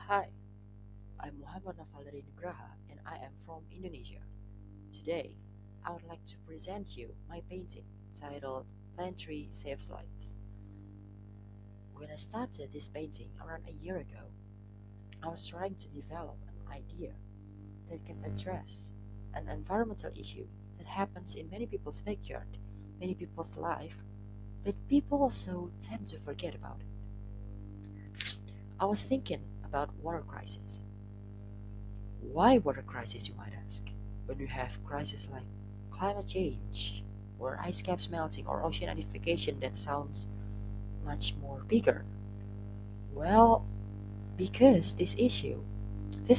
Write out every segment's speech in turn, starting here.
Hi, I'm Muhammad Naufal dari Nugraha and I am from Indonesia. Today, I would like to present you my painting titled Plant Tree Saves Lives. When I started this painting around a year ago, I was trying to develop an idea that can address an environmental issue that happens in many people's backyard, many people's life, but people also tend to forget about it. I was thinking about water crisis. Why water crisis, you might ask? When you have crises like climate change, or ice caps melting, or ocean acidification, that sounds much more bigger. Well, because this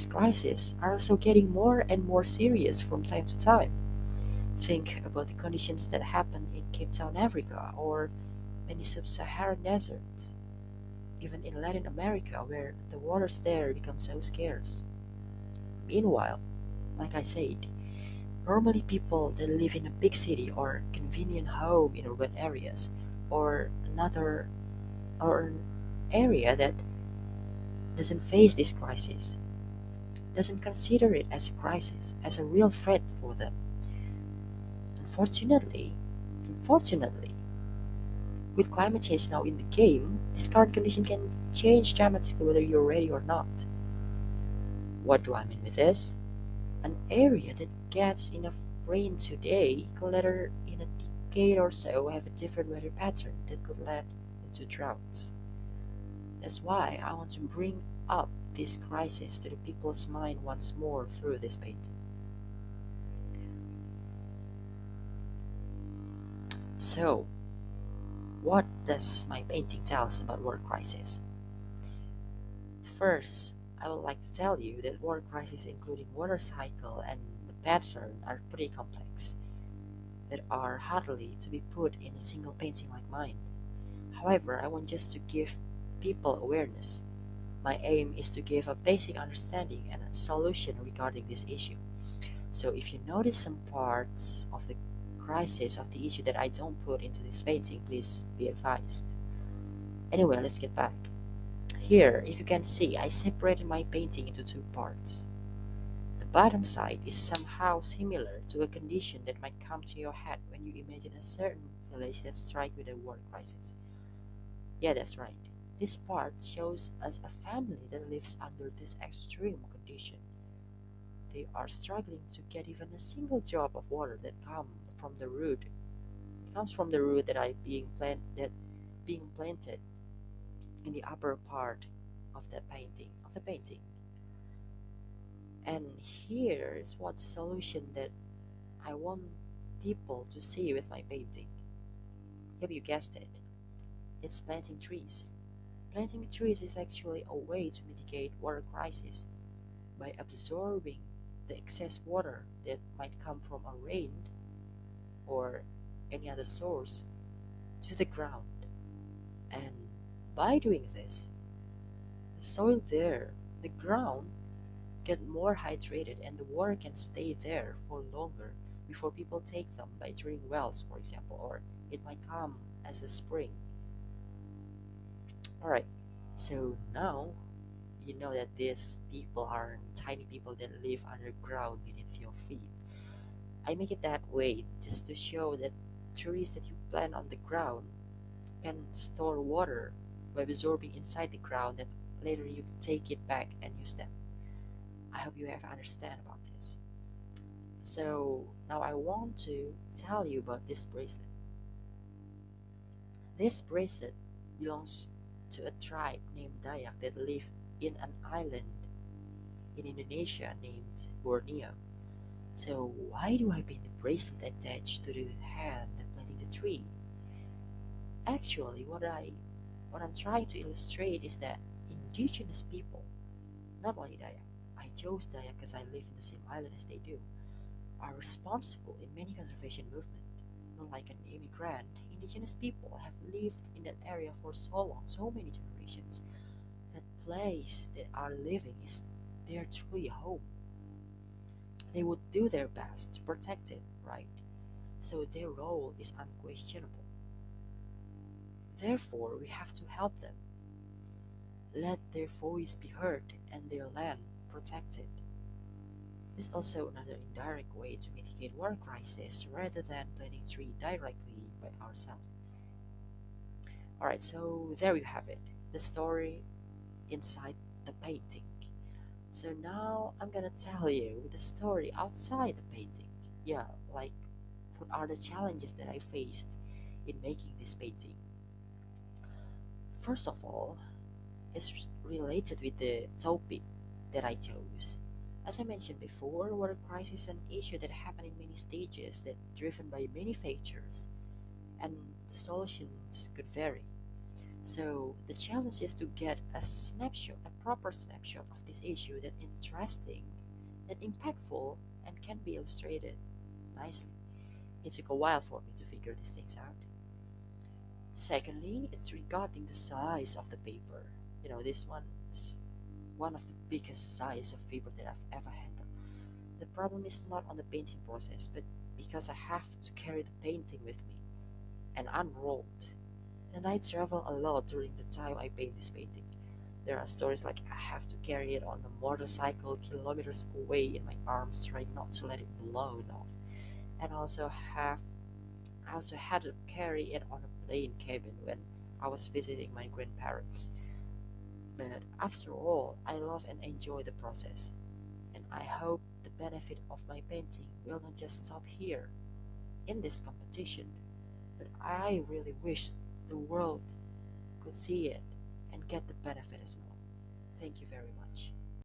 crisis, are also getting more and more serious from time to time. Think about the conditions that happen in Cape Town, Africa, or many sub-Saharan deserts, even in Latin America, where the waters there become so scarce. Meanwhile, like I said, normally, people that live in a big city or convenient home in urban areas, or another or an area that doesn't face this crisis, doesn't consider it as a crisis, as a real threat for them. Unfortunately, with climate change now in the game, this current condition can change dramatically whether you're ready or not. What do I mean with this? An area that gets enough rain today could later in a decade or so have a different weather pattern that could lead into droughts. That's why I want to bring up this crisis to the people's mind once more through this painting. So, what does my painting tell us about water crisis? First, I would like to tell you that water crisis including water cycle and the pattern are pretty complex that are hardly to be put in a single painting like mine. However, I want just to give people awareness. My aim is to give a basic understanding and a solution regarding this issue. So if you notice some parts of the crisis of the issue that I don't put into this painting, please be advised. Anyway, let's get back. Here, if you can see, I separated my painting into two parts. The bottom side is somehow similar to a condition that might come to your head when you imagine a certain village that's struck with a water crisis. Yeah, that's right. This part shows us a family that lives under this extreme condition. They are struggling to get even a single drop of water that comes from the root that being planted in the upper part of the painting. And here's what solution that I want people to see with my painting. Yep, you guessed it. It's planting trees. Planting trees is actually a way to mitigate water crisis by absorbing the excess water that might come from a rain or any other source to the ground. And by doing this, the soil there, the ground, get more hydrated and the water can stay there for longer before people take them by drilling wells, for example, or it might come as a spring. Alright, so now you know that these people are tiny people that live underground beneath your feet. I make it that way just to show that trees that you plant on the ground can store water by absorbing inside the ground that later you can take it back and use them. I hope you have understand about this. So now I want to tell you about this bracelet. This bracelet belongs to a tribe named Dayak that live in an island in Indonesia named Borneo. So why do I paint the bracelet attached to the hand that planted the tree? Actually, what I'm trying to illustrate is that indigenous people, not only Dayak, I chose Dayak because I live in the same island as they do, are responsible in many conservation movements. Not like an immigrant, indigenous people have lived in that area for so long, so many generations. That place that are living is their truly home. They would do their best to protect it, right? So their role is unquestionable. Therefore, we have to help them. let their voice be heard and their land protected. This is also another indirect way to mitigate water crisis rather than planting tree directly by ourselves. Alright, so there you have it, the story inside the painting. So now I'm gonna tell you the story outside the painting. Yeah, like what are the challenges that I faced in making this painting. First of all, it's related with the topic that I chose. As I mentioned before, water crisis is an issue that happens in many stages that driven by many factors, and the solutions could vary. So the challenge is to get a snapshot, a proper snapshot of this issue that interesting, that impactful, and can be illustrated nicely. It took a while for me to figure these things out. Secondly, it's regarding the size of the paper. This one is one of the biggest size of paper that I've ever handled. The problem is not on the painting process, but because I have to carry the painting with me and unrolled. And I travel a lot during the time I paint this painting. There are stories like I have to carry it on a motorcycle kilometers away in my arms, trying not to let it blow off. And I also had to carry it on a plane cabin when I was visiting my grandparents. But after all, I love and enjoy the process, and I hope the benefit of my painting will not just stop here in this competition, but I really wish the world could see it and get the benefit as well. Thank you very much.